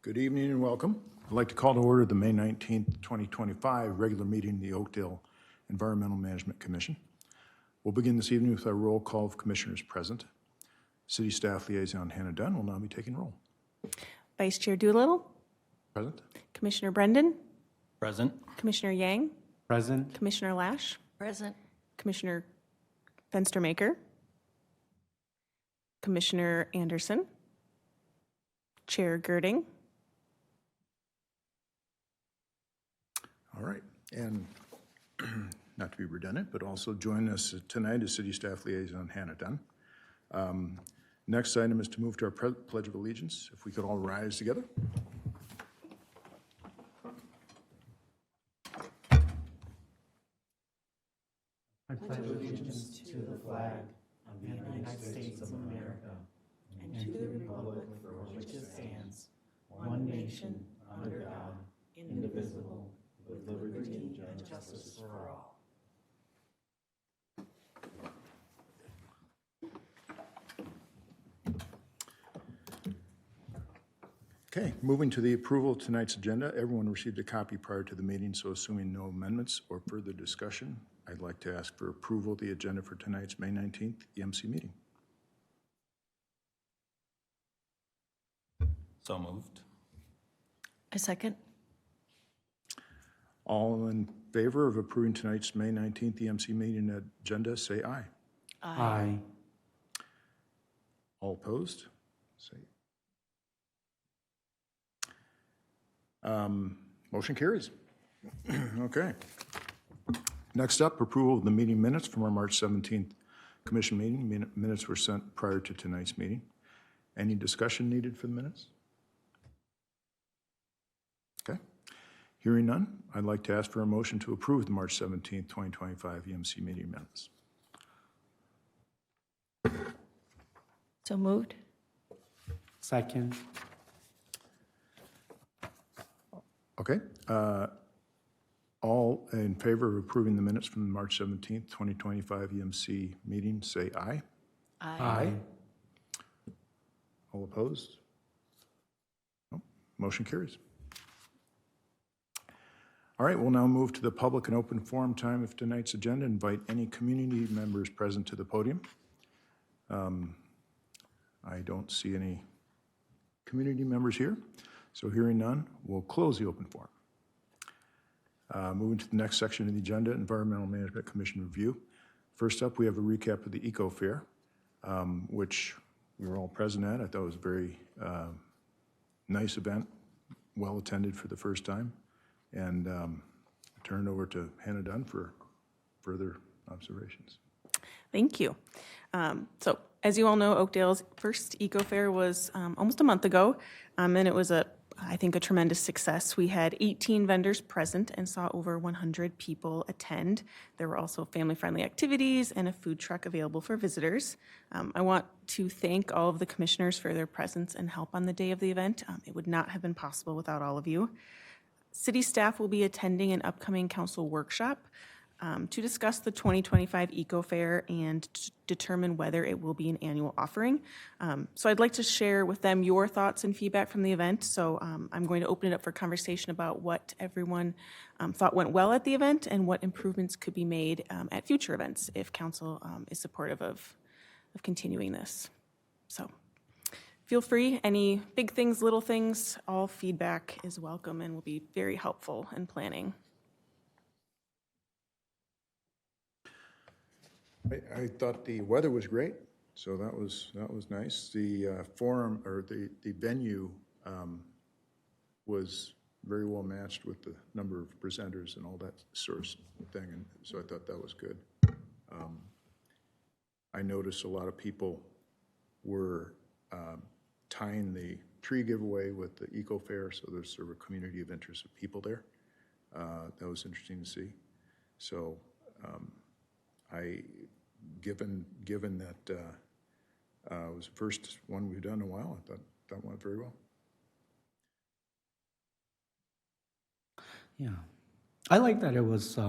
Good evening and welcome. I'd like to call to order the May 19th, 2025 regular meeting of the Oakdale Environmental Management Commission. We'll begin this evening with our roll call of commissioners present. City Staff Liaison Hannah Dunn will now be taking roll. Vice Chair Doolittle. Present. Commissioner Brendan. Present. Commissioner Yang. Present. Commissioner Lash. Present. Commissioner Fenstermaker. Commissioner Anderson. Chair Girding. All right. And not to be redundant, but also join us tonight is City Staff Liaison Hannah Dunn. Next item is to move to our Pledge of Allegiance. If we could all rise together. I pledge allegiance to the flag of the United States of America and to the republic for which it stands, one nation, under God, indivisible, with liberty and justice for all. Okay, moving to the approval of tonight's agenda. Everyone received a copy prior to the meeting, so assuming no amendments or further discussion, I'd like to ask for approval of the agenda for tonight's May 19th EMC meeting. So moved. A second. All in favor of approving tonight's May 19th EMC meeting agenda, say aye. Aye. All opposed? Say. Motion carries. Okay. Next up, approval of the meeting minutes from our March 17th commission meeting. Minutes were sent prior to tonight's meeting. Any discussion needed for the minutes? Okay. Hearing none, I'd like to ask for a motion to approve the March 17th, 2025 EMC meeting minutes. So moved. Second. Okay. All in favor of approving the minutes from the March 17th, 2025 EMC meeting, say aye. Aye. All opposed? No. Motion carries. All right, we'll now move to the public and open forum time of tonight's agenda. Invite any community members present to the podium. I don't see any community members here, so hearing none, we'll close the open forum. Moving to the next section of the agenda, Environmental Management Commission review. First up, we have a recap of the Eco Fair, which we were all present at. I thought it was a very nice event, well attended for the first time. And turn it over to Hannah Dunn for further observations. Thank you. So as you all know, Oakdale's first Eco Fair was almost a month ago, and it was I think a tremendous success. We had 18 vendors present and saw over 100 people attend. There were also family-friendly activities and a food truck available for visitors. I want to thank all of the commissioners for their presence and help on the day of the event. It would not have been possible without all of you. City staff will be attending an upcoming council workshop to discuss the 2025 Eco Fair and to determine whether it will be an annual offering. So I'd like to share with them your thoughts and feedback from the event. So I'm going to open it up for conversation about what everyone thought went well at the event and what improvements could be made at future events if council is supportive of continuing this. So feel free, any big things, little things, all feedback is welcome and will be very helpful in planning. I thought the weather was great, so that was nice. The forum or the venue was very well matched with the number of presenters and all that sort of thing, and so I thought that was good. I noticed a lot of people were tying the tree giveaway with the Eco Fair, so there's sort of a community of interest of people there. That was interesting to see. So given that it was the first one we've done in a while, I thought that went very well. Yeah. I like that it was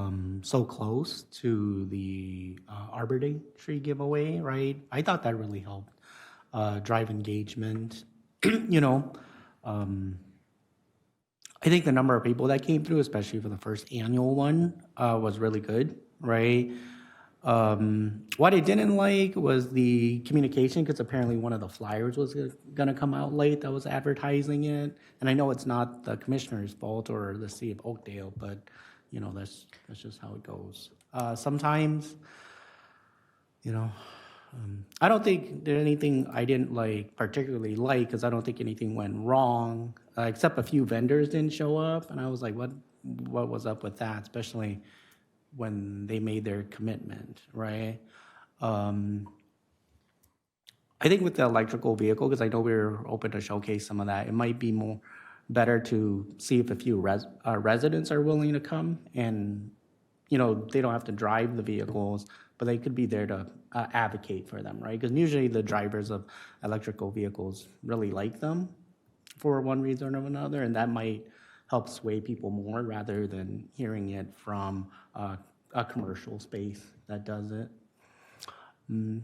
so close to the Arbor Day tree giveaway, right? I thought that really helped drive engagement. I think the number of people that came through, especially for the first annual one, was really good, right? What I didn't like was the communication, because apparently one of the flyers was gonna come out late that was advertising it. And I know it's not the commissioner's fault or the city of Oakdale, but, you know, that's just how it goes. Sometimes, you know, I don't think there's anything I didn't particularly like, because I don't think anything went wrong, except a few vendors didn't show up, and I was like, what was up with that, especially when they made their commitment, right? I think with the electrical vehicle, because I know we were open to showcase some of that, it might be better to see if a few residents are willing to come, and, you know, they don't have to drive the vehicles, but they could be there to advocate for them, right? Because usually the drivers of electrical vehicles really like them for one reason or another, and that might help sway people more rather than hearing it from a commercial space that does it.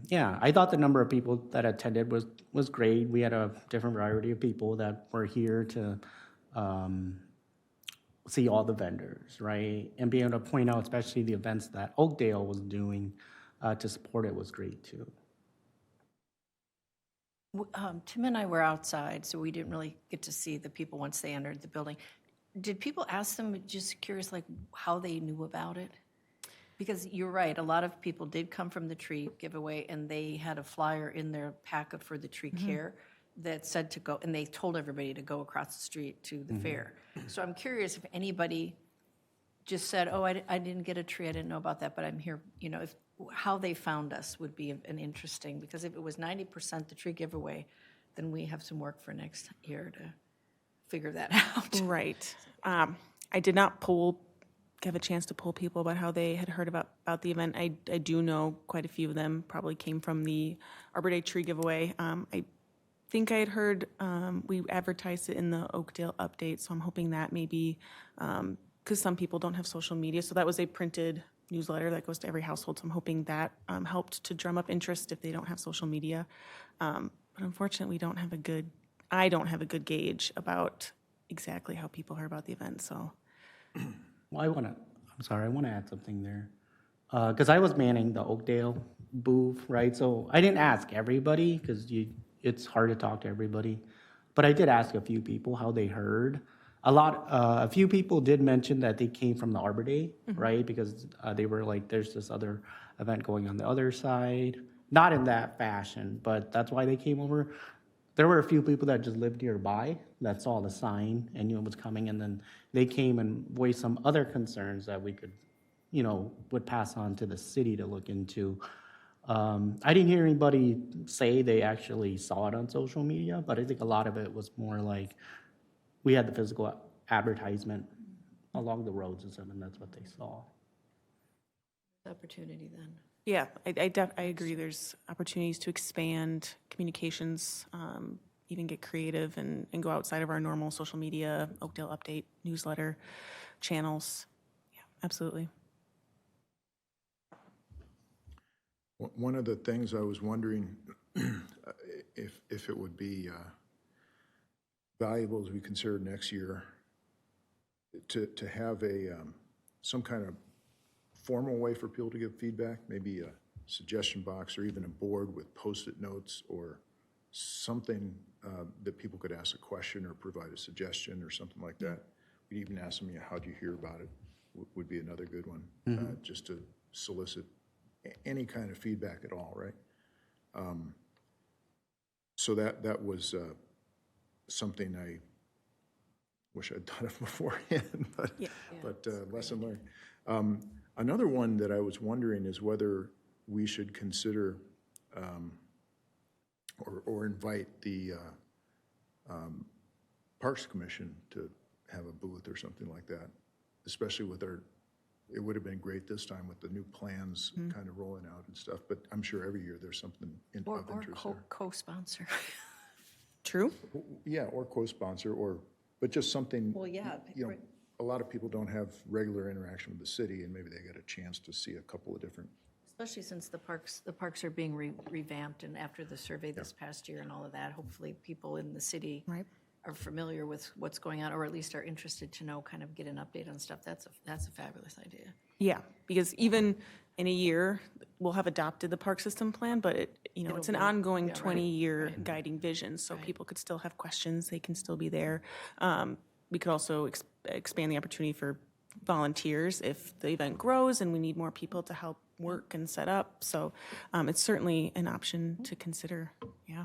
Yeah, I thought the number of people that attended was great. We had a different variety of people that were here to see all the vendors, right? And being able to point out, especially the events that Oakdale was doing to support it was great too. Tim and I were outside, so we didn't really get to see the people once they entered the building. Did people ask them, just curious, like how they knew about it? Because you're right, a lot of people did come from the tree giveaway, and they had a flyer in their packet for the tree care that said to go, and they told everybody to go across the street to the fair. So I'm curious if anybody just said, oh, I didn't get a tree, I didn't know about that, but I'm here, you know, how they found us would be an interesting, because if it was 90% the tree giveaway, then we have some work for next year to figure that out. Right. I did not have a chance to poll people about how they had heard about the event. I do know quite a few of them probably came from the Arbor Day tree giveaway. I think I had heard, we advertised it in the Oakdale update, so I'm hoping that maybe, because some people don't have social media, so that was a printed newsletter that goes to every household, so I'm hoping that helped to drum up interest if they don't have social media. But unfortunately, I don't have a good gauge about exactly how people heard about the event, so. Well, I want to add something there. Because I was manning the Oakdale booth, right? So I didn't ask everybody, because it's hard to talk to everybody. But I did ask a few people how they heard. A few people did mention that they came from the Arbor Day, right? Because they were like, there's this other event going on the other side. Not in that fashion, but that's why they came over. There were a few people that just lived nearby that saw the sign and knew it was coming, and then they came and voiced some other concerns that we could, you know, would pass on to the city to look into. I didn't hear anybody say they actually saw it on social media, but I think a lot of it was more like we had the physical advertisement along the roads and stuff, and that's what they saw. Opportunity then. Yeah, I agree. There's opportunities to expand communications, even get creative and go outside of our normal social media, Oakdale Update, newsletter channels. Yeah, absolutely. One of the things I was wondering if it would be valuable as we consider next year to have some kind of formal way for people to give feedback, maybe a suggestion box or even a board with Post-it notes or something that people could ask a question or provide a suggestion or something like that. We'd even ask them, how do you hear about it, would be another good one, just to solicit any kind of feedback at all, right? So that was something I wish I'd thought of beforehand, but lesson learned. Another one that I was wondering is whether we should consider or invite the Parks Commission to have a booth or something like that, especially with it would have been great this time with the new plans kind of rolling out and stuff, but I'm sure every year there's something of interest there. Co-sponsor. True. Yeah, or co-sponsor, but just something. Well, yeah. Right. A lot of people don't have regular interaction with the city, and maybe they get a chance to see a couple of different. Especially since the parks are being revamped, and after the survey this past year and all of that, hopefully people in the city Right. are familiar with what's going on, or at least are interested to know, kind of get an update on stuff, that's a fabulous idea. Yeah, because even in a year, we'll have adopted the park system plan, but it's an ongoing 20-year guiding vision, so people could still have questions, they can still be there. We could also expand the opportunity for volunteers if the event grows and we need more people to help work and set up, so it's certainly an option to consider, yeah.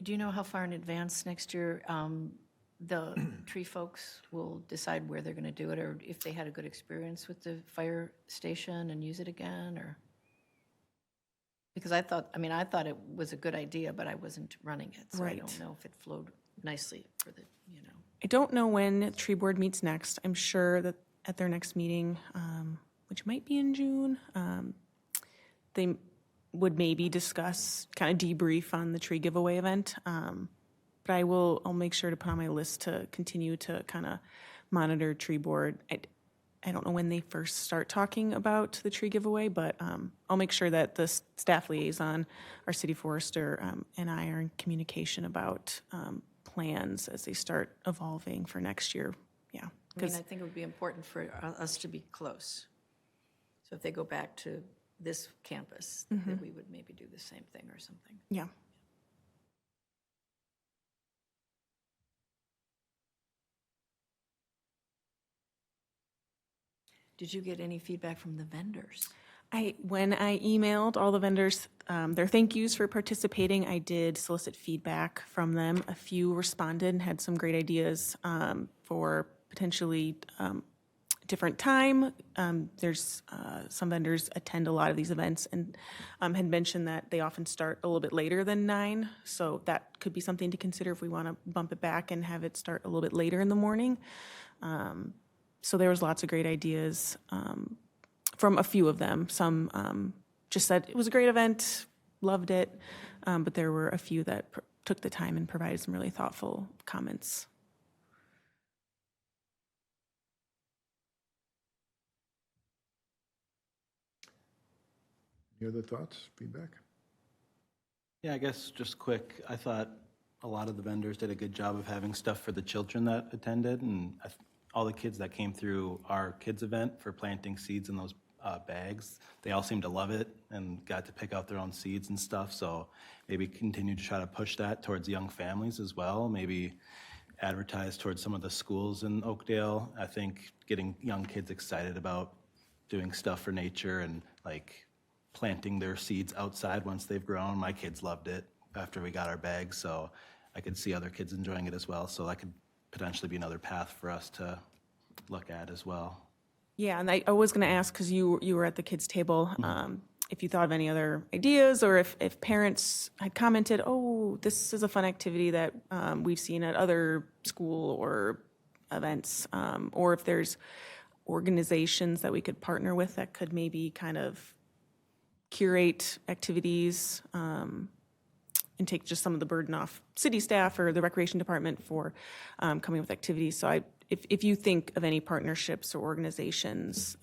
Do you know how far in advance next year the tree folks will decide where they're going to do it, or if they had a good experience with the fire station and use it again, or? Because I thought it was a good idea, but I wasn't running it, so I don't know if it flowed nicely for the, I don't know when Tree Board meets next. I'm sure that at their next meeting, which might be in June, they would maybe discuss, kind of debrief on the tree giveaway event. But I'll make sure to put on my list to continue to kind of monitor Tree Board. I don't know when they first start talking about the tree giveaway, but I'll make sure that the staff liaison, our city forester, and I are in communication about plans as they start evolving for next year. Yeah. I think it would be important for us to be close. So if they go back to this campus, that we would maybe do the same thing or something. Yeah. Did you get any feedback from the vendors? When I emailed all the vendors their thank yous for participating, I did solicit feedback from them. A few responded and had some great ideas for potentially different time. There's some vendors attend a lot of these events and had mentioned that they often start a little bit later than 9, so that could be something to consider if we want to bump it back and have it start a little bit later in the morning. So there was lots of great ideas from a few of them. Some just said it was a great event, loved it, but there were a few that took the time and provided some really thoughtful comments. Any other thoughts, feedback? Yeah, I guess just quick, I thought a lot of the vendors did a good job of having stuff for the children that attended, and all the kids that came through our kids event for planting seeds in those bags, they all seemed to love it and got to pick out their own seeds and stuff, so maybe continue to try to push that towards young families as well, maybe advertise towards some of the schools in Oakdale. I think getting young kids excited about doing stuff for nature and like planting their seeds outside once they've grown. My kids loved it after we got our bags, so I could see other kids enjoying it as well, so that could potentially be another path for us to look at as well. Yeah, and I was going to ask, because you were at the kids' table, if you thought of any other ideas, or if parents had commented, oh, this is a fun activity that we've seen at other school or events, or if there's organizations that we could partner with that could maybe kind of curate activities and take just some of the burden off city staff or the recreation department for coming up with activities. So if you think of any partnerships or organizations,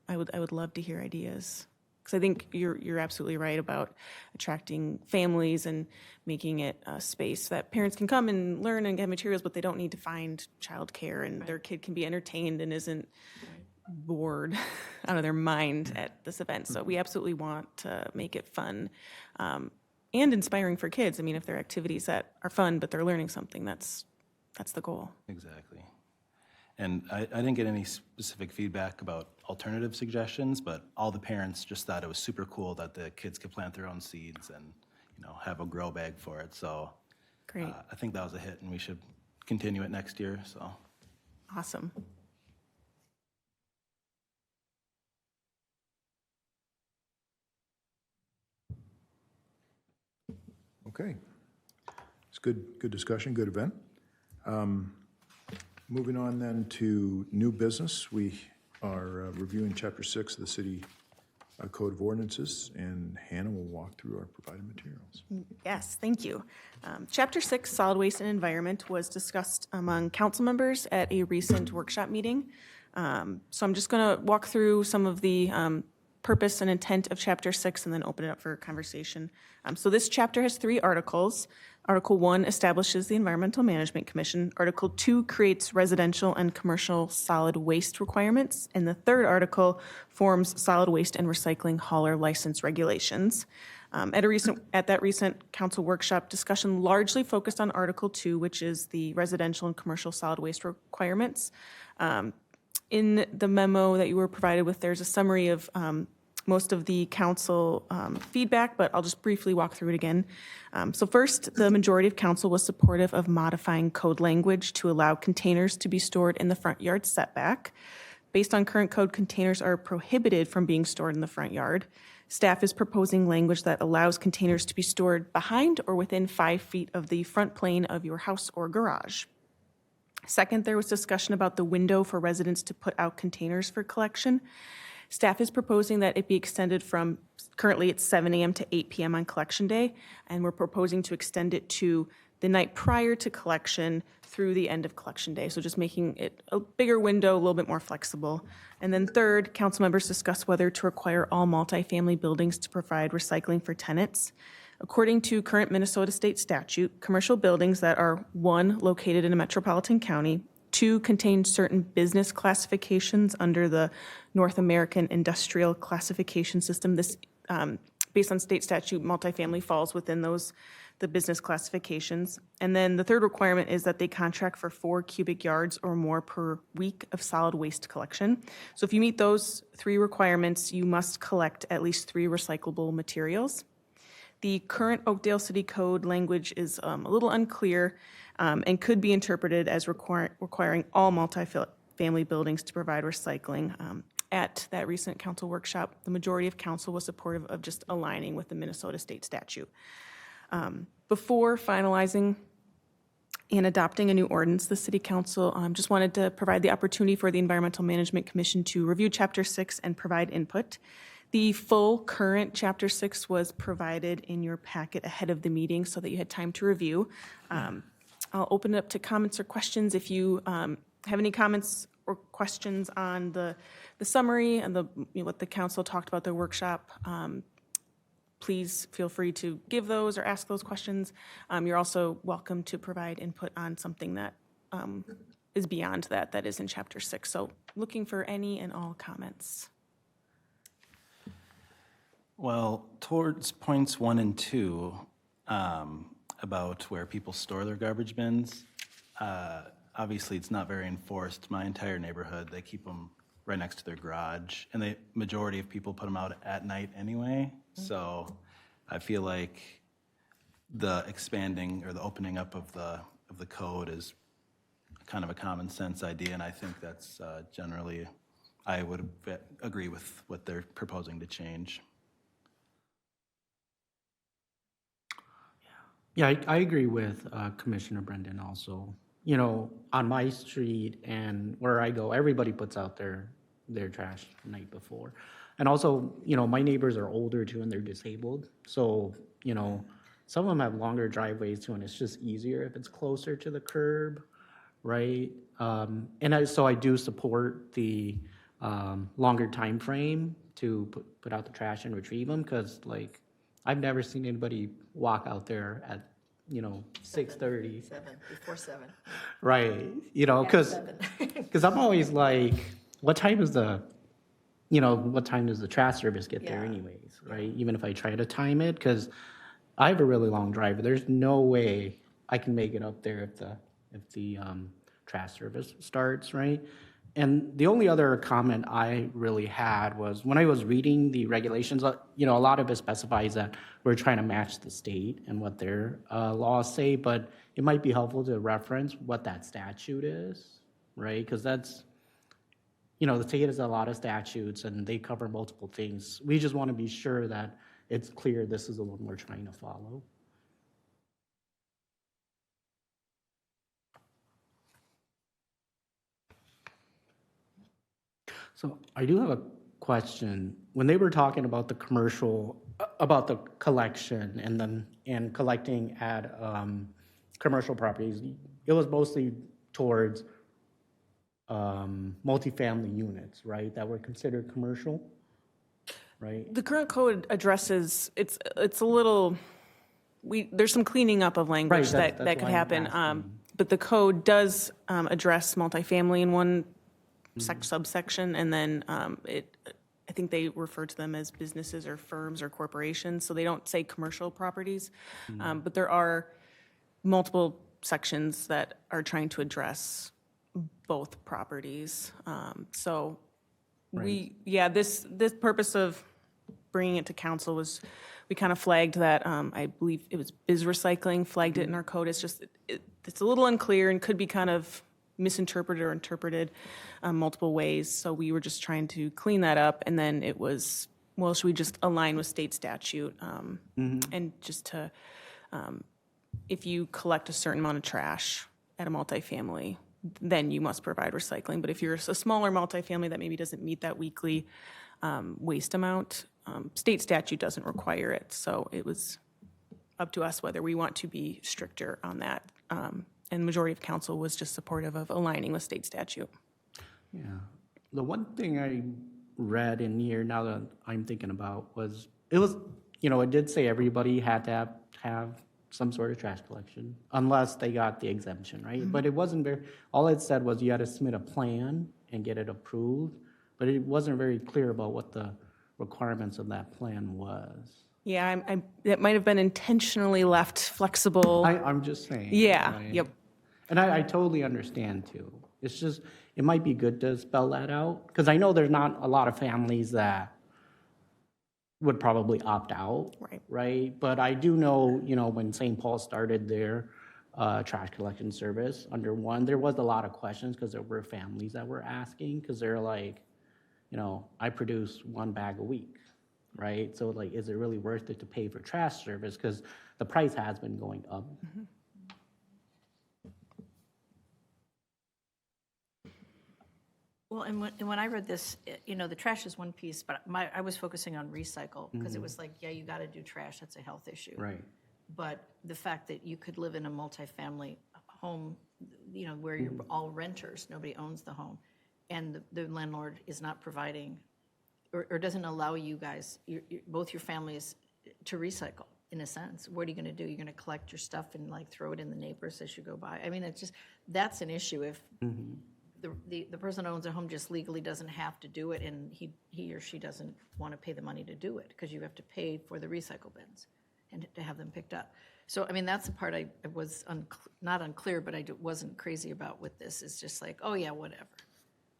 I would love to hear ideas. Because I think you're absolutely right about attracting families and making it a space that parents can come and learn and get materials, but they don't need to find childcare, and their kid can be entertained and isn't bored out of their mind at this event. So we absolutely want to make it fun and inspiring for kids. I mean, if there are activities that are fun but they're learning something, that's the goal. Exactly. And I didn't get any specific feedback about alternative suggestions, but all the parents just thought it was super cool that the kids could plant their own seeds and, have a grow bag for it. So Great. I think that was a hit, and we should continue it next year. So Awesome. Okay. It's good discussion, good event. Moving on then to new business. We are reviewing Chapter 6 of the City Code of Ordinances, and Hannah will walk through our provided materials. Yes, thank you. Chapter 6, Solid Waste and Environment, was discussed among council members at a recent workshop meeting. So I'm just going to walk through some of the purpose and intent of Chapter 6 and then open it up for conversation. So this chapter has 3 articles. Article 1 establishes the Environmental Management Commission. Article 2 creates residential and commercial solid waste requirements. And the third article forms solid waste and recycling hauler license regulations. At that recent council workshop, discussion largely focused on Article 2, which is the residential and commercial solid waste requirements. In the memo that you were provided with, there's a summary of most of the council feedback, but I'll just briefly walk through it again. So first, the majority of council was supportive of modifying code language to allow containers to be stored in the front yard setback. Based on current code, containers are prohibited from being stored in the front yard. Staff is proposing language that allows containers to be stored behind or within 5 feet of the front plane of your house or garage. Second, there was discussion about the window for residents to put out containers for collection. Staff is proposing that it be extended from, currently it's 7 a.m. to 8 p.m. on collection day, and we're proposing to extend it to the night prior to collection through the end of collection day. So just making it a bigger window, a little bit more flexible. And then third, council members discuss whether to require all multifamily buildings to provide recycling for tenants. According to current Minnesota state statute, commercial buildings that are 1, located in a metropolitan county, 2, contain certain business classifications under the North American Industrial Classification System. This, based on state statute, multifamily falls within the business classifications. And then the third requirement is that they contract for 4 cubic yards or more per week of solid waste collection. So if you meet those 3 requirements, you must collect at least 3 recyclable materials. The current Oakdale City Code language is a little unclear and could be interpreted as requiring all multifamily buildings to provide recycling. At that recent council workshop, the majority of council was supportive of just aligning with the Minnesota state statute. Before finalizing and adopting a new ordinance, the City Council just wanted to provide the opportunity for the Environmental Management Commission to review Chapter 6 and provide input. The full current Chapter 6 was provided in your packet ahead of the meeting so that you had time to review. I'll open it up to comments or questions. If you have any comments or questions on the summary and what the council talked about their workshop, please feel free to give those or ask those questions. You're also welcome to provide input on something that is beyond that is in Chapter 6. So looking for any and all comments. Well, towards points 1 and 2, about where people store their garbage bins, obviously it's not very enforced. My entire neighborhood, they keep them right next to their garage, and the majority of people put them out at night anyway. So I feel like the expanding or the opening up of the code is kind of a common sense idea, and I think that's generally, I would agree with what they're proposing to change. Yeah, I agree with Commissioner Brendan also. You know, on my street and where I go, everybody puts out their trash the night before. And also, you know, my neighbors are older too and they're disabled. So, you know, some of them have longer driveways too, and it's just easier if it's closer to the curb, right? So I do support the longer time frame to put out the trash and retrieve them, because like, I've never seen anybody walk out there at, 6:30. 7, before 7. Right, because I'm always like, what time does the trash service get there Yeah. anyways, right? Even if I try to time it, because I have a really long drive. There's no way I can make it up there if the trash service starts, right? And the only other comment I really had was when I was reading the regulations, a lot of it specifies that we're trying to match the state and what their laws say, but it might be helpful to reference what that statute is, right? Because that's, the state has a lot of statutes and they cover multiple things. We just want to be sure that it's clear this is the one we're trying to follow. So I do have a question. When they were talking about the collection and collecting at commercial properties, it was mostly towards multifamily units, right, that were considered commercial? right? The current code addresses, it's a little, there's some cleaning up of language Right, that that's could why I'm happen. asking. But the code does address multifamily in one Mm-hmm. subsection, and then I think they refer to them as businesses or firms or corporations, so they don't say commercial properties. Mm-hmm. But there are multiple sections that are trying to address both properties. So this purpose of bringing it to council was, we kind of flagged that, I believe it was Biz Recycling flagged it in our code. It's just, it's a little unclear and could be kind of misinterpreted or interpreted multiple ways. So we were just trying to clean that up, and then it was, well, should we just align with state statute? And just to, if you collect a certain amount of trash at a multifamily, then you must provide recycling. But if you're a smaller multifamily that maybe doesn't meet that weekly waste amount, state statute doesn't require it. So it was up to us whether we want to be stricter on that. And the majority of council was just supportive of aligning with state statute. Yeah. The one thing I read in here, now that I'm thinking about, was, it was, it did say everybody had to have some sort of trash collection, unless they got the exemption, right? But it wasn't very, all it said was you had to submit a plan and get it approved, but it wasn't very clear about what the requirements of that plan was. Yeah, it might have been intentionally left flexible. I'm just saying. Yeah, right? yep. And I totally understand too. It's just, it might be good to spell that out, because I know there's not a lot of families that would probably opt out. Right. Right? But I do know, when St. Paul started their trash collection service under one, there was a lot of questions, because there were families that were asking, because they're like, I produce 1 bag a week, right? So like, is it really worth it to pay for trash service? Because the price has been going up. Well, and when I read this, the trash is one piece, but I was focusing on recycle, because it was like, yeah, you got to do trash, that's a health issue. Right. But the fact that you could live in a multifamily home, where you're all renters, nobody owns the home, and the landlord is not providing, or doesn't allow you guys, both your families, to recycle, in a sense. What are you going to do? You're going to collect your stuff and like throw it in the neighbors as you go by? I mean, it's just, that's an issue if the person who owns a home just legally doesn't have to do it, and he or she doesn't want to pay the money to do it, because you have to pay for the recycle bins and to have them picked up. So, I mean, that's the part I was not unclear, but I wasn't crazy about with this. It's just like, oh yeah, whatever.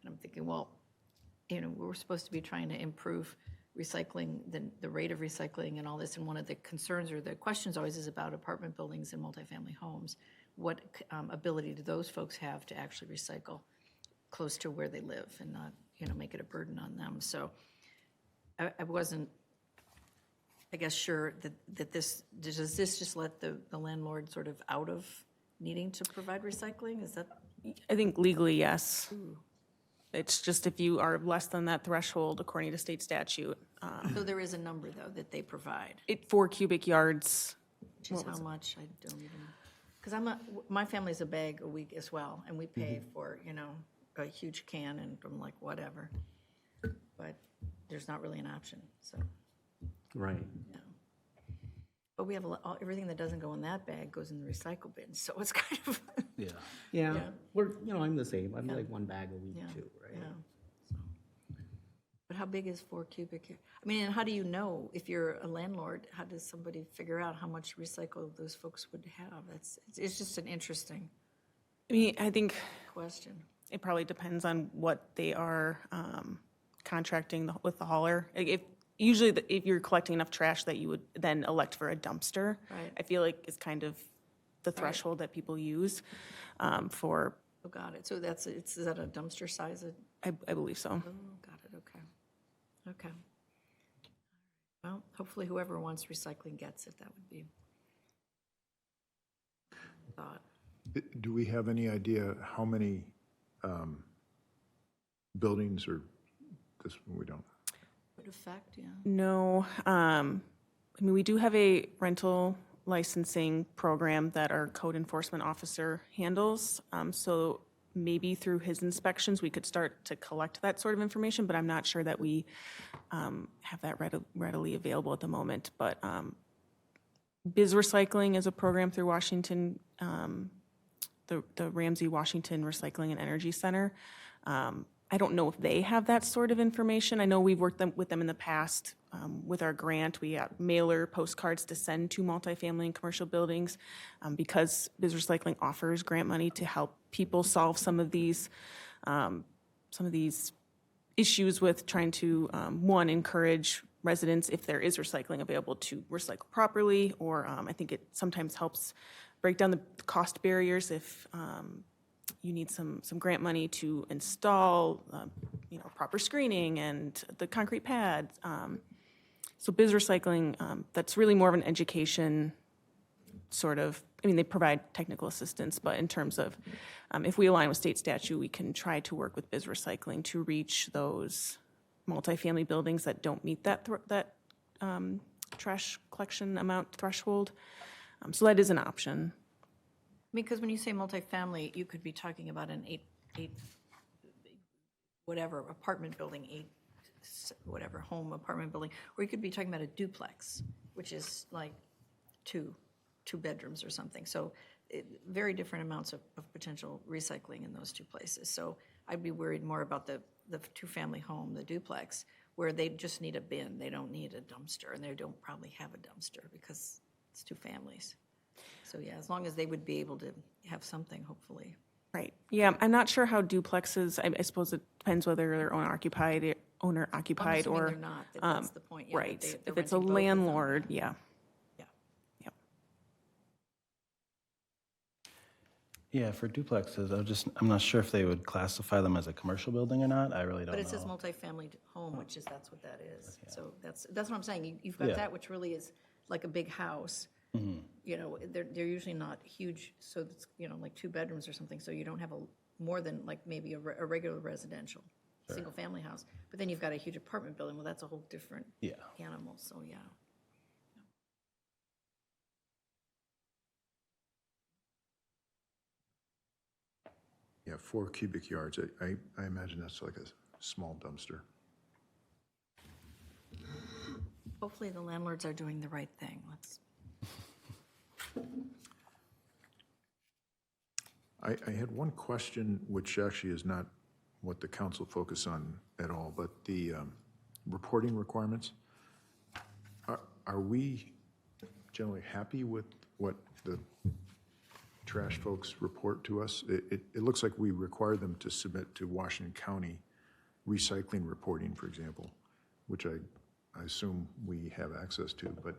And I'm thinking, well, we're supposed to be trying to improve recycling, the rate of recycling and all this, and one of the concerns or the questions always is about apartment buildings and multifamily homes. What ability do those folks have to actually recycle close to where they live and not, make it a burden on them? So I wasn't, I guess, sure that does this just let the landlord sort of out of needing to provide recycling? Is that? I think legally, yes. It's just if you are less than that threshold, according to state statute, So there is a number, though, that they provide, 4 cubic yards. which is how much, I don't even, because my family's a bag a week as well, and we pay for, a huge can, and I'm like, whatever. But there's not really an option, so, Right. yeah. But we have everything that doesn't go in that bag goes in the recycle bin, so it's kind of, Yeah. Yeah. Yeah. We're, I'm the same. I'm like 1 bag a week yeah, too, right? yeah. So. But how big is 4 cubic? I mean, and how do you know, if you're a landlord, how does somebody figure out how much recycle those folks would have? It's just an interesting I mean, I think question. it probably depends on what they are contracting with the hauler. Usually, if you're collecting enough trash that you would then elect for a dumpster, Right. I feel like is kind of the threshold that people use for, Oh, got it. So is that a dumpster size? I believe so. Oh, got it, okay. Okay. Well, hopefully whoever wants recycling gets it, that would be a thought. Do we have any idea how many buildings or this, we don't? Would affect, yeah. No, I mean, we do have a rental licensing program that our code enforcement officer handles. So maybe through his inspections, we could start to collect that sort of information, but I'm not sure that we have that readily available at the moment. But Biz Recycling is a program through Washington, the Ramsey Washington Recycling and Energy Center. I don't know if they have that sort of information. I know we've worked with them in the past with our grant. We got mailer postcards to send to multifamily and commercial buildings because Biz Recycling offers grant money to help people solve some of these issues with trying to, one, encourage residents, if there is recycling available, to recycle properly, or I think it sometimes helps break down the cost barriers if you need some grant money to install, proper screening and the concrete pads. So Biz Recycling, that's really more of an education sort of, they provide technical assistance, but in terms of if we align with state statute, we can try to work with Biz Recycling to reach those multifamily buildings that don't meet that trash collection amount threshold. So that is an option. Because when you say multifamily, you could be talking about an whatever apartment building, whatever home apartment building, or you could be talking about a duplex, which is like two bedrooms or something. So very different amounts of potential recycling in those two places. So I'd be worried more about the two-family home, the duplex, where they just need a bin. They don't need a dumpster, and they don't probably have a dumpster because it's two families. So yeah, as long as they would be able to have something, hopefully. Right. Yeah, I'm not sure how duplexes, I suppose it depends whether they're owner-occupied I'm or, assuming they're not, that's the point. Yeah, that right. they're If it's a renting both of them. landlord, yeah. Yeah. Yep. Yeah, for duplexes, I'm not sure if they would classify them as a commercial building or not. I really don't know. But it says multifamily home, which is, that's what that is. So that's what I'm saying. You've got Yeah. that, which really is like a big house. They're usually not huge, so it's, like 2 bedrooms or something, so you don't have more than like maybe a regular residential, single-family house. But then you've got a huge apartment building, well, that's a whole different animal, so yeah. Yeah, 4 cubic yards. I imagine that's like a small dumpster. Hopefully the landlords are doing the right thing. I had one question, which actually is not what the council focus on at all, but the reporting requirements. Are we generally happy with what the trash folks report to us? It looks like we require them to submit to Washington County recycling reporting, for example, which I assume we have access to, but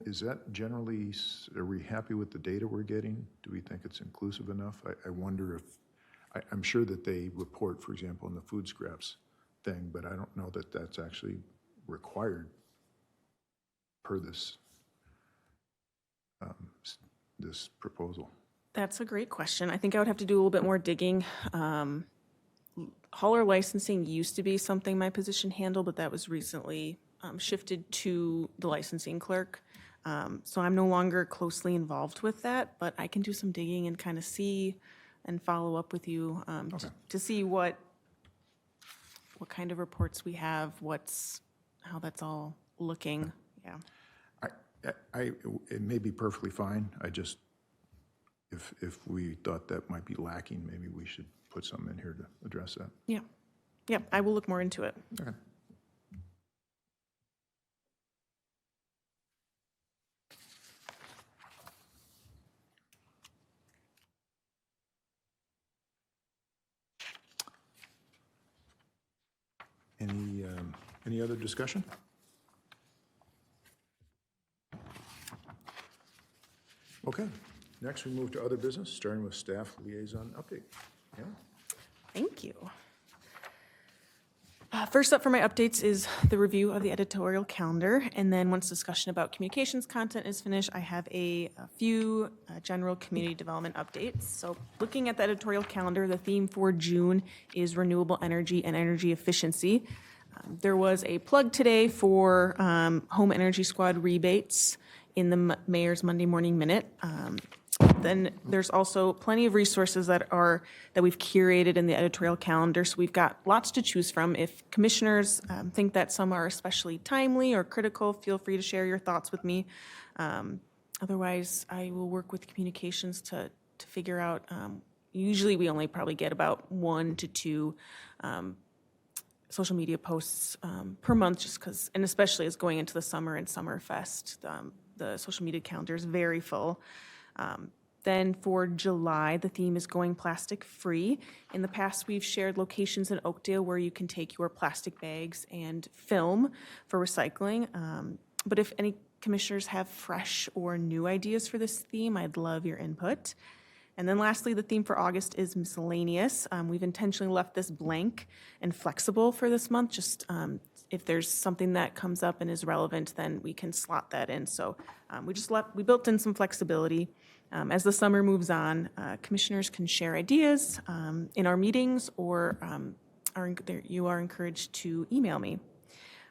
is that generally, are we happy with the data we're getting? Do we think it's inclusive enough? I wonder if, I'm sure that they report, for example, in the food scraps thing, but I don't know that that's actually required per this this proposal. That's a great question. I think I would have to do a little bit more digging. Hauler licensing used to be something my position handled, but that was recently shifted to the licensing clerk. So I'm no longer closely involved with that, but I can do some digging and kind of see and follow up with you to see what kind of reports we have, how that's all looking. Yeah. It may be perfectly fine. I just, if we thought that might be lacking, maybe we should put something in here to address that. Yeah. Yeah, I will look more into it. Okay. Any other discussion? Okay, next we move to other business, starting with staff liaison update. Yeah. Thank you. First up for my updates is the review of the editorial calendar, and then once discussion about communications content is finished, I have a few general community development updates. So looking at the editorial calendar, the theme for June is renewable energy and energy efficiency. There was a plug today for Home Energy Squad rebates in the Mayor's Monday Morning Minute. then there's also plenty of resources that we've curated in the editorial calendar. So we've got lots to choose from. If commissioners think that some are especially timely or critical, feel free to share your thoughts with me. Otherwise, I will work with communications to figure out. Usually, we only probably get about 1 to 2 social media posts per month, just because, and especially as going into the summer and Summerfest, the social media calendar is very full. Then for July, the theme is going plastic free. In the past, we've shared locations in Oakdale where you can take your plastic bags and film for recycling. But if any commissioners have fresh or new ideas for this theme, I'd love your input. And then lastly, the theme for August is miscellaneous. We've intentionally left this blank and flexible for this month. Just if there's something that comes up and is relevant, then we can slot that in. So we built in some flexibility. As the summer moves on, commissioners can share ideas in our meetings, or you are encouraged to email me.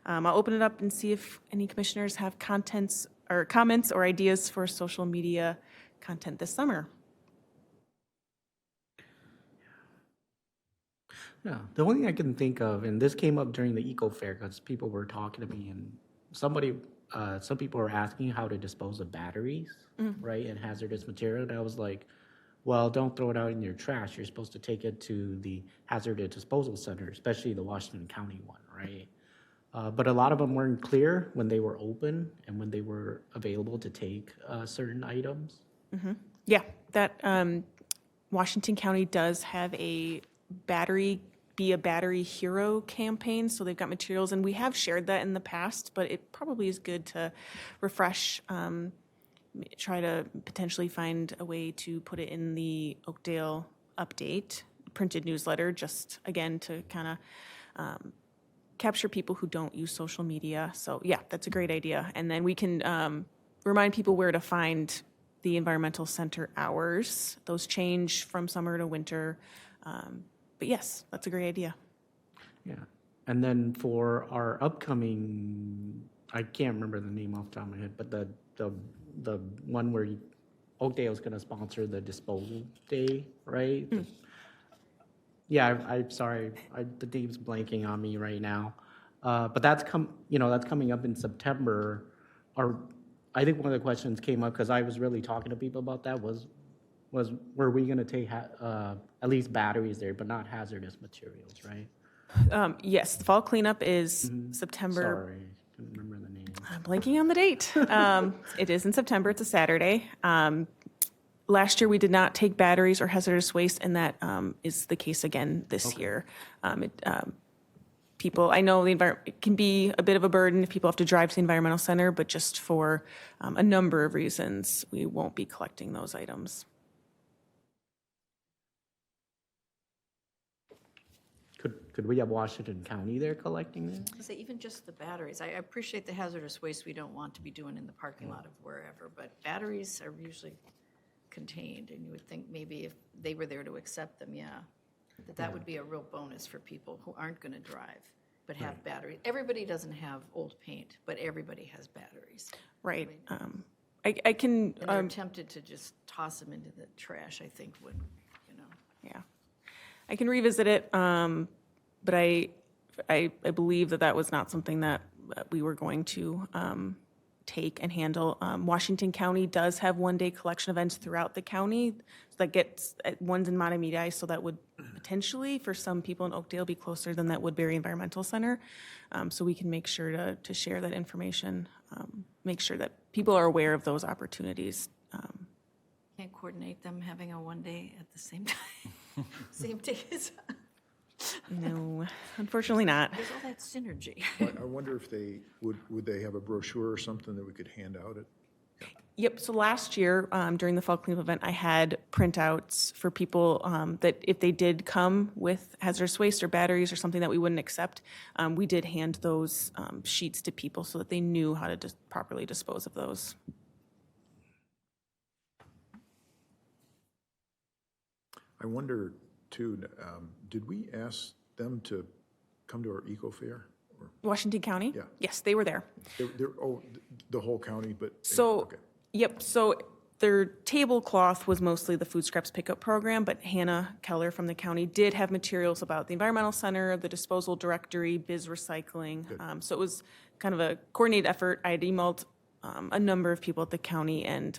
I'll open it up and see if any commissioners have comments or ideas for social media content this summer. Yeah, the only thing I can think of, and this came up during the eco fair because people were talking to me, and some people were asking how to dispose of batteries, right, and hazardous material. And I was like, well, don't throw it out in your trash. You're supposed to take it to the hazardous disposal center, especially the Washington County one, right? But a lot of them weren't clear when they were open and when they were available to take certain items. Yeah, that Washington County does have a battery hero campaign, so they've got materials, and we have shared that in the past, but it probably is good to refresh, try to potentially find a way to put it in the Oakdale update printed newsletter, just again to kind of capture people who don't use social media. So yeah, that's a great idea. And then we can remind people where to find the environmental center hours. Those change from summer to winter. But yes, that's a great idea. Yeah, and then for our upcoming, I can't remember the name off the top of my head, but the one where Oakdale is going to sponsor the disposal day, right? Yeah, I'm sorry, the name's blanking on me right now, but that's coming up in September. I think one of the questions came up because I was really talking to people about that was were we going to take at least batteries there, but not hazardous materials, right? Yes, the fall cleanup is September. Sorry, couldn't remember the name. I'm blanking on the date. It is in September. It's a Saturday. Last year, we did not take batteries or hazardous waste, and that is the case again this year. People, I know it can be a bit of a burden if people have to drive to the environmental center, but just for a number of reasons, we won't be collecting those items. Could we have Washington County there collecting them? So even just the batteries, I appreciate the hazardous waste we don't want to be doing in the parking lot of wherever, but batteries are usually contained, and you would think maybe if they were there to accept them, that would be a real bonus for people who aren't going to drive, but have batteries. Everybody doesn't have old paint, but everybody has batteries. Right. I can. And they're tempted to just toss them into the trash, I think, would, Yeah. I can revisit it, but I believe that was not something that we were going to take and handle. Washington County does have one-day collection events throughout the county that gets one's in Matamidi, so that would potentially, for some people in Oakdale, be closer than that Woodbury Environmental Center. So we can make sure to share that information, make sure that people are aware of those opportunities. Can't coordinate them having a one-day at the same time, same day as. No, unfortunately not. There's all that synergy. I wonder if would they have a brochure or something that we could hand out at? Yep, so last year, during the fall cleanup event, I had printouts for people that if they did come with hazardous waste or batteries or something that we wouldn't accept, we did hand those sheets to people so that they knew how to properly dispose of those. I wonder, too, did we ask them to come to our eco fair? Or Washington County? Yeah. Yes, they were there. the whole county, but So, okay. yep, so Their tablecloth was mostly the food scraps pickup program, but Hannah Keller from the county did have materials about the environmental center, the disposal directory, biz recycling. So it was kind of a coordinated effort. I had emailed a number of people at the county, and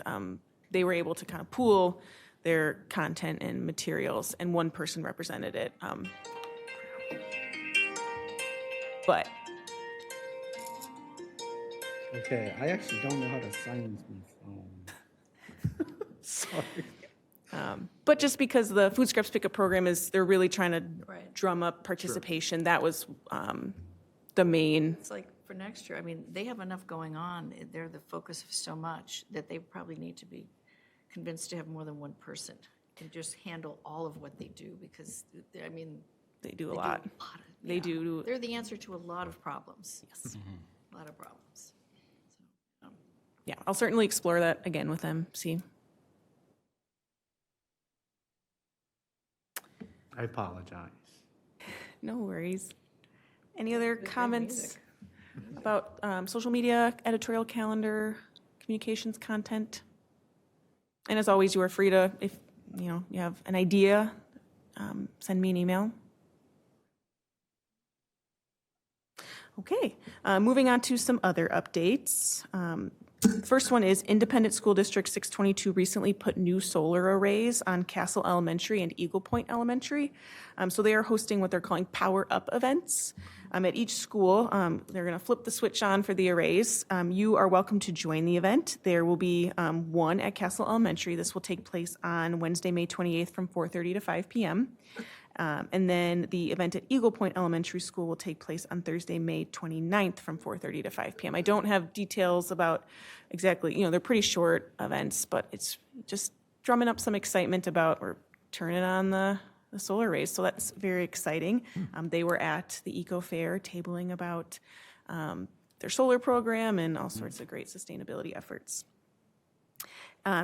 they were able to kind of pool their content and materials, and one person represented it. But Okay, I actually don't know how to silence my phone. Sorry. But just because the food scraps pickup program is, they're really trying to Right. drum up participation. That was the main. It's like for next year, I mean, they have enough going on. They're the focus of so much that they probably need to be convinced to have more than one person can just handle all of what they do because, I mean, They do a they do lot. They yeah. do. They're the answer to a lot of problems. Yes. A lot of problems. Yeah, I'll certainly explore that again with them, see. I apologize. No worries. Any other comments about social media, editorial calendar, communications content? And as always, you are free to, if you have an idea, send me an email. Okay, moving on to some other updates. The first one is Independent School District 622 recently put new solar arrays on Castle Elementary and Eagle Point Elementary. So they are hosting what they're calling Power Up events. At each school, they're going to flip the switch on for the arrays. You are welcome to join the event. There will be one at Castle Elementary. This will take place on Wednesday, May 28th from 4:30 to 5 p.m. And then the event at Eagle Point Elementary School will take place on Thursday, May 29th from 4:30 to 5 p.m. I don't have details about exactly, they're pretty short events, but it's just drumming up some excitement about we're turning on the solar arrays. So that's very exciting. They were at the Eco Fair tabling about their solar program and all sorts of great sustainability efforts.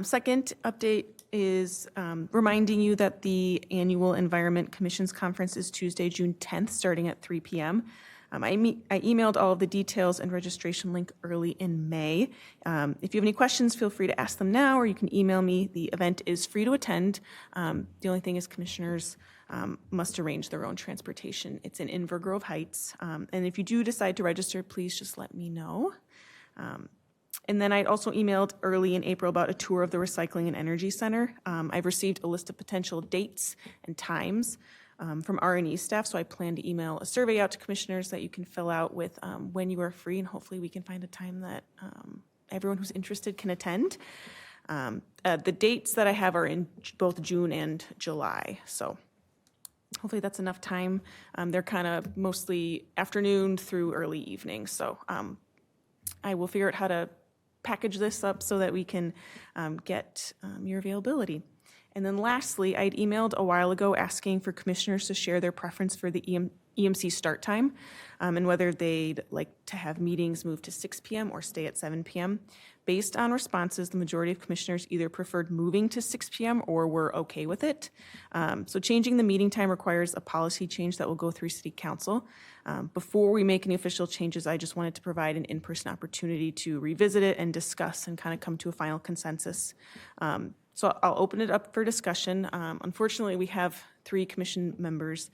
Second update is reminding you that the annual Environment Commissions Conference is Tuesday, June 10th, starting at 3 p.m. I emailed all of the details and registration link early in May. If you have any questions, feel free to ask them now, or you can email me. The event is free to attend. The only thing is commissioners must arrange their own transportation. It's in Inver Grove Heights. And if you do decide to register, please just let me know. And then I'd also emailed early in April about a tour of the Recycling and Energy Center. I've received a list of potential dates and times from R&E staff, so I plan to email a survey out to commissioners that you can fill out with when you are free, and hopefully we can find a time that everyone who's interested can attend. The dates that I have are in both June and July, so hopefully that's enough time. They're kind of mostly afternoon through early evening, so I will figure out how to package this up so that we can get your availability. And then lastly, I'd emailed a while ago asking for commissioners to share their preference for the EMC start time and whether they'd like to have meetings move to 6 p.m. or stay at 7 p.m. Based on responses, the majority of commissioners either preferred moving to 6 p.m. or were okay with it. So changing the meeting time requires a policy change that will go through City Council. Before we make any official changes, I just wanted to provide an in-person opportunity to revisit it and discuss and kind of come to a final consensus. So I'll open it up for discussion. Unfortunately, we have 3 commission members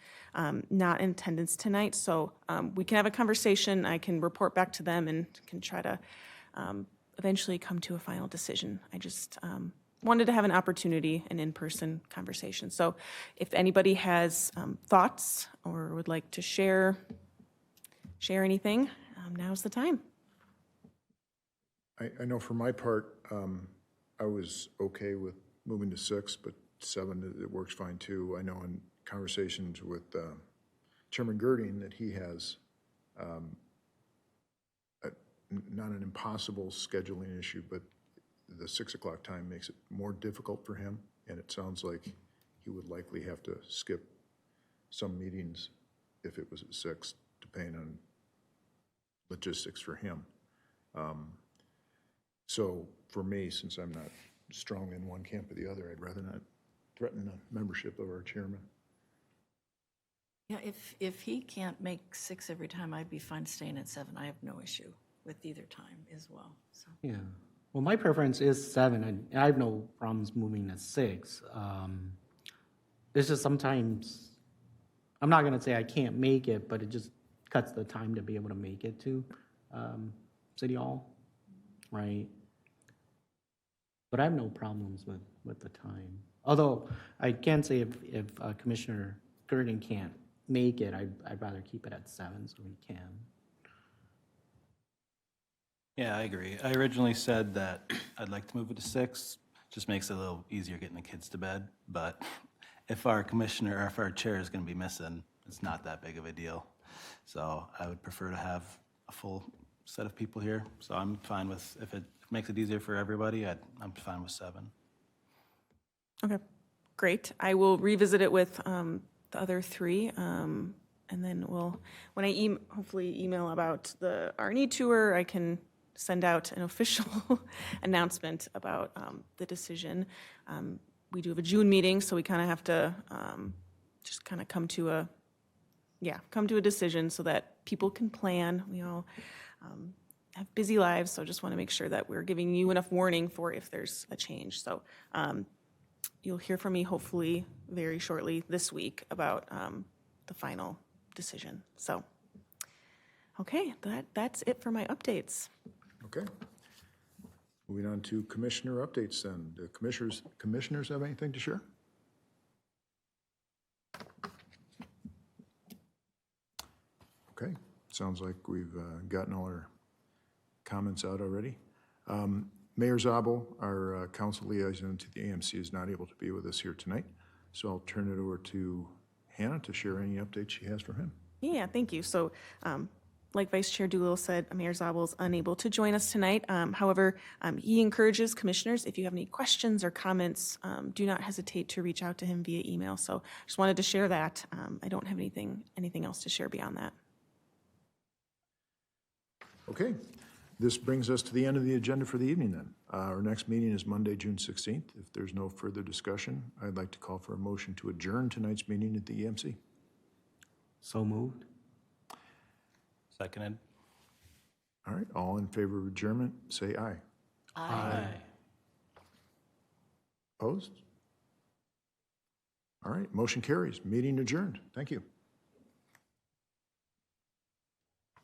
not in attendance tonight, so we can have a conversation. I can report back to them and can try to eventually come to a final decision. I just wanted to have an opportunity, an in-person conversation. So if anybody has thoughts or would like to share anything, now's the time. I know for my part, I was okay with moving to 6, but 7, it works fine too. I know in conversations with Chairman Girding that he has not an impossible scheduling issue, but the 6 o'clock time makes it more difficult for him, and it sounds like he would likely have to skip some meetings if it was at 6, depending on logistics for him. So for me, since I'm not strong in one camp or the other, I'd rather not threaten the membership of our chairman. Yeah, if he can't make 6 every time, I'd be fine staying at 7. I have no issue with either time as well, so. Yeah. Well, my preference is 7, and I have no problems moving to 6. It's just sometimes, I'm not gonna say I can't make it, but it just cuts the time to be able to make it to City Hall, right? But I have no problems with the time. Although, I can say if Commissioner Gurdon can't make it, I'd rather keep it at 7 so he can. Yeah, I agree. I originally said that I'd like to move it to 6, just makes it a little easier getting the kids to bed. But if our commissioner, or if our chair is going to be missing, it's not that big of a deal. So I would prefer to have a full set of people here. So I'm fine with, if it makes it easier for everybody, I'm fine with 7. Okay, great. I will revisit it with the other 3, and then when I hopefully email about the R&E tour, I can send out an official announcement about the decision. We do have a June meeting, so we kind of have to just kind of come to a decision so that people can plan. We all have busy lives, so just want to make sure that we're giving you enough warning for if there's a change. So you'll hear from me hopefully very shortly this week about the final decision. So, okay, that's it for my updates. Okay. Moving on to commissioner updates then. The commissioners have anything to share? Okay, sounds like we've gotten all our comments out already. Mayor Zabel, our council liaison to the AMC, is not able to be with us here tonight, so I'll turn it over to Hannah to share any updates she has for him. Yeah, thank you. So, like Vice Chair Doolittle said, Mayor Zabel is unable to join us tonight. However, he encourages commissioners, if you have any questions or comments, do not hesitate to reach out to him via email. So just wanted to share that. I don't have anything else to share beyond that. Okay, this brings us to the end of the agenda for the evening then. Our next meeting is Monday, June 16th. If there's no further discussion, I'd like to call for a motion to adjourn tonight's meeting at the EMC. So moved. Seconded? All right, all in favor of adjournment, say aye. Aye. Opposed? All right, motion carries. Meeting adjourned. Thank you.